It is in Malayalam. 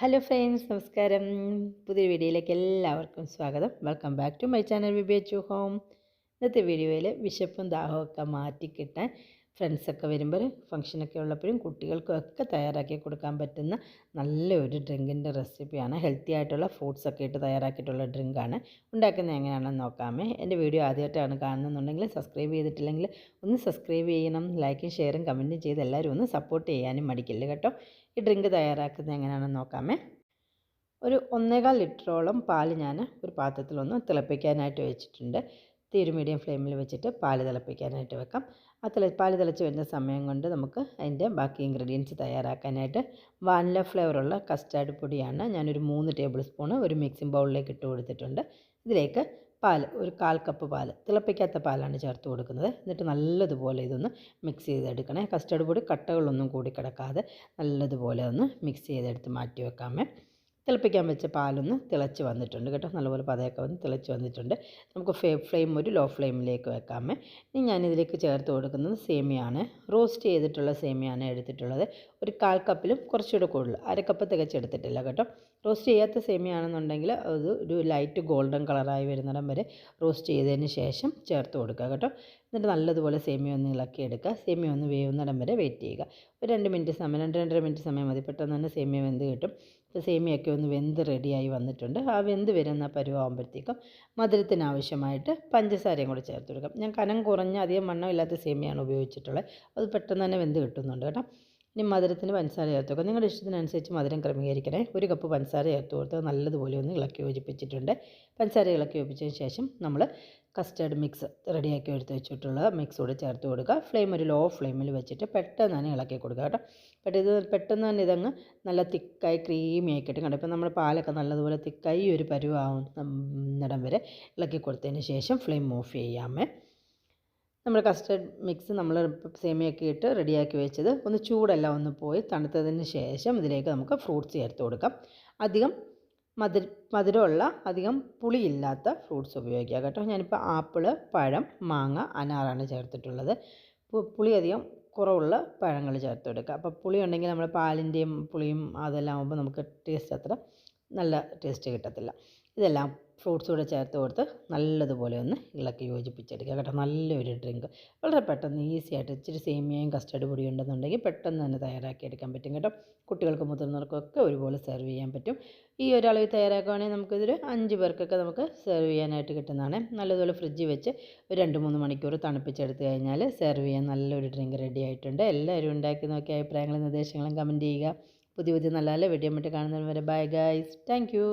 ഹലോ ഫ്രണ്ട്സ്, നമസ്കാരം. പുതിയൊരു വീഡിയോയിലേക്ക് എല്ലാവർക്കും സ്വാഗതം. Welcome back to my channel VB to home. ഇന്നത്തെ വീഡിയോയിൽ വിശപ്പും ദാഹമൊക്കെ മാറ്റിക്കിട്ടാൻ ഫ്രണ്ട്സൊക്കെ വരുമ്പോൾ ഫംഗ്ഷനൊക്കെ ഉള്ളപ്പോഴും കുട്ടികൾക്കും ഒക്കെ തയ്യാറാക്കി കൊടുക്കാൻ പറ്റുന്ന നല്ലൊരു ഡ്രിങ്കിൻ്റെ റെസിപ്പിയാണ്. ഹെൽത്തി ആയിട്ടുള്ള ഫ്രൂട്ട്സൊക്കെ ഇട്ട് തയ്യാറാക്കിയിട്ടുള്ള ഡ്രിങ്കാണ്. ഉണ്ടാക്കുന്നത് എങ്ങനെയാണെന്ന് നോക്കാമേ. എൻ്റെ വീഡിയോ ആദ്യമായിട്ടാണ് കാണുന്നുണ്ടെങ്കിൽ സബ്സ്ക്രൈബ് ചെയ്തിട്ടില്ലെങ്കിൽ ഒന്ന് സബ്സ്ക്രൈബ് ചെയ്യണം. ലൈക്കും ഷെയറും കമൻറ്റും ചെയ്ത് എല്ലാവരും ഒന്ന് സപ്പോർട്ട് ചെയ്യാനും മടിക്കില്ല കേട്ടോ. ഈ ഡ്രിങ്ക് തയ്യാറാക്കുന്നത് എങ്ങനെയാണെന്ന് നോക്കാമേ. ഒരു 1.25 ലിറ്ററോളം പാൽ ഞാൻ ഒരു പാത്രത്തിലൊന്ന് തിളപ്പിക്കാനായിട്ട് വെച്ചിട്ടുണ്ട്. തീ ഒരു മീഡിയം ഫ്ലെയിമിൽ വെച്ചിട്ട് പാൽ തിളപ്പിക്കാനായിട്ട് വെക്കാം. പാൽ തിളച്ച് വരുന്ന സമയം കൊണ്ട് നമുക്ക് അതിൻ്റെ ബാക്കി ഇൻഗ്രീഡിയൻസ് തയ്യാറാക്കാനായിട്ട് വാനില ഫ്ലേവറുള്ള കസ്റ്റാർഡ് പൊടിയാണ് ഞാനൊരു 3 ടേബിൾ സ്പൂൺ ഒരു മിക്സിംഗ് ബൗളിലേക്ക് ഇട്ട് കൊടുത്തിട്ടുണ്ട്. ഇതിലേക്ക് ഒരു 1/4 കപ്പ് പാൽ, തിളപ്പിക്കാത്ത പാലാണ് ചേർത്ത് കൊടുക്കുന്നത്. എന്നിട്ട് നല്ലതുപോലെ ഇതൊന്ന് മിക്സ് ചെയ്തെടുക്കണേ. കസ്റ്റാർഡ് പൊടി കട്ടകളൊന്നും കൂടി കിടക്കാതെ നല്ലതുപോലെ ഒന്ന് മിക്സ് ചെയ്തെടുത്ത് മാറ്റി വെക്കാമേ. തിളപ്പിക്കാൻ വെച്ച പാലൊന്ന് തിളച്ച് വന്നിട്ടുണ്ട് കേട്ടോ. നല്ലപോലെ പതയൊക്കെ വന്ന് തിളച്ച് വന്നിട്ടുണ്ട്. നമുക്ക് ഫ്ലെയിം ഒരു ലോ ഫ്ലെയിമിലേക്ക് വെക്കാമേ. ഇനി ഞാനിതിലേക്ക് ചേർത്ത് കൊടുക്കുന്നത് സേമിയാണ്. റോസ്റ്റ് ചെയ്തിട്ടുള്ള സേമിയാണ് എടുത്തിട്ടുള്ളത്. ഒരു 1/4 കപ്പിലും കുറച്ചുകൂടെ കൂടുതൽ, 1/2 കപ്പ് തികച്ചെടുത്തിട്ടില്ല കേട്ടോ. റോസ്റ്റ് ചെയ്യാത്ത സേമിയാണെന്നുണ്ടെങ്കിൽ അത് ഒരു ലൈറ്റ് ഗോൾഡൻ കളറായി വരുന്നിടം വരെ റോസ്റ്റ് ചെയ്തതിന് ശേഷം ചേർത്ത് കൊടുക്കുക കേട്ടോ. എന്നിട്ട് നല്ലതുപോലെ സേമിയ ഒന്ന് ഇളക്കിയെടുക്കുക. സേമിയ ഒന്ന് വേവുന്നിടം വരെ വെയിറ്റ് ചെയ്യുക. ഒരു 2 മിനിറ്റ് സമയം, 2-2.5 മിനിറ്റ് സമയം മതി. പെട്ടെന്ന് തന്നെ സേമിയ വെന്ത് കിട്ടും. ഇപ്പോൾ സേമിയൊക്കെ ഒന്ന് വെന്ത് റെഡിയായി വന്നിട്ടുണ്ട്. ആ വെന്ത് വരുന്ന പരുവാകുമ്പോഴത്തേക്കും മധുരത്തിന് ആവശ്യമായിട്ട് പഞ്ചസാരയും കൂടെ ചേർത്ത് കൊടുക്കാം. ഞാൻ കനം കുറഞ്ഞ അധികം വണ്ണമില്ലാത്ത സേമിയാണ് ഉപയോഗിച്ചിട്ടുള്ളത്. അത് പെട്ടെന്ന് തന്നെ വെന്ത് കിട്ടുന്നുണ്ട് കേട്ടോ. ഇനി മധുരത്തിന് പഞ്ചസാര ചേർത്ത് കൊടുക്കുക. നിങ്ങളുടെ ഇഷ്ടത്തിനനുസരിച്ച് മധുരം ക്രമീകരിക്കണേ. 1 കപ്പ് പഞ്ചസാര ചേർത്ത് കൊടുത്ത് നല്ലതുപോലെ ഒന്ന് ഇളക്കി യോജിപ്പിച്ചിട്ടുണ്ട്. പഞ്ചസാര ഇളക്കി യോജിപ്പിച്ചതിന് ശേഷം നമ്മൾ കസ്റ്റേർഡ് മിക്സ് റെഡിയാക്കി എടുത്ത് വെച്ചിട്ടുള്ള മിക്സ് കൂടെ ചേർത്ത് കൊടുക്കുക. ഫ്ലെയിം ഒരു ലോ ഫ്ലെയിമിൽ വെച്ചിട്ട് പെട്ടെന്ന് തന്നെ ഇളക്കി കൊടുക്കുക കേട്ടോ. പെട്ടെന്ന് തന്നെ ഇതങ്ങ് നല്ല തിക്കായി ക്രീമി ആയി കിട്ടും കേട്ടോ. ഇപ്പോൾ നമ്മുടെ പാലൊക്കെ നല്ലതുപോലെ തിക്കായി ഒരു പരുവാകുന്നിടം വരെ ഇളക്കി കൊടുത്തതിന് ശേഷം ഫ്ലെയിം ഓഫ് ചെയ്യാമേ. നമ്മൾ കസ്റ്റർഡ് മിക്സ് നമ്മൾ സേമിയൊക്കെ ഇട്ട് റെഡിയാക്കി വെച്ചത് ഒന്ന് ചൂടെല്ലാം ഒന്ന് പോയി തണുത്തതിന് ശേഷം ഇതിലേക്ക് നമുക്ക് ഫ്രൂട്ട്സ് ചേർത്ത് കൊടുക്കാം. അധികം മധുരമുള്ള അധികം പുളിയില്ലാത്ത ഫ്രൂട്ട്സ് ഉപയോഗിക്കുക കേട്ടോ. ഞാനിപ്പോൾ ആപ്പിള്, പഴം, മാങ്ങ, അനാറാണ് ചേർത്തിട്ടുള്ളത്. പുളി അധികം കുറവുള്ള പഴങ്ങൾ ചേർത്ത് കൊടുക്കുക. അപ്പോൾ പുളി ഉണ്ടെങ്കിൽ നമ്മൾ പാലിൻ്റെയും പുളിയും അതെല്ലാം ആകുമ്പോൾ നമുക്ക് ടേസ്റ്റ് അത്ര നല്ല ടേസ്റ്റ് കിട്ടത്തില്ല. ഇതെല്ലാം ഫ്രൂട്ട്സ് കൂടെ ചേർത്ത് കൊടുത്ത് നല്ലതുപോലെ ഒന്ന് ഇളക്കി യോജിപ്പിച്ചെടുക്കുക കേട്ടോ. നല്ലൊരു ഡ്രിങ്ക്, വളരെ പെട്ടെന്ന് ഈസി ആയിട്ട്, ഇച്ചിരി സേമിയയും കസ്റ്റർഡ് പൊടിയും ഉണ്ടെന്നുണ്ടെങ്കിൽ പെട്ടെന്ന് തന്നെ തയ്യാറാക്കി എടുക്കാൻ പറ്റും കേട്ടോ. കുട്ടികൾക്കും മുതിർന്നവർക്കൊക്കെ ഒരുപോലെ സെർവ് ചെയ്യാൻ പറ്റും. ഈ ഒരളവിൽ തയ്യാറാക്കുകയാണെങ്കിൽ നമുക്കിതൊരു 5 പേർക്കൊക്കെ നമുക്ക് സെർവ് ചെയ്യാനായിട്ട് കിട്ടുന്നതാണ്. നല്ലതുപോലെ ഫ്രിഡ്ജിൽ വെച്ച് ഒരു 2-3 മണിക്കൂർ തണുപ്പിച്ചെടുത്ത് കഴിഞ്ഞാൽ സെർവ് ചെയ്യാൻ നല്ലൊരു ഡ്രിങ്ക് റെഡി ആയിട്ടുണ്ട്. എല്ലാവരും ഉണ്ടാക്കി നോക്കി അഭിപ്രായങ്ങളും നിർദ്ദേശങ്ങളും കമൻറ്റ് ചെയ്യുക. പുതിയ നല്ല നല്ല വീഡിയോ മറ്റും കാണുന്നവരെ ബൈ ഗൈസ്. Thank you.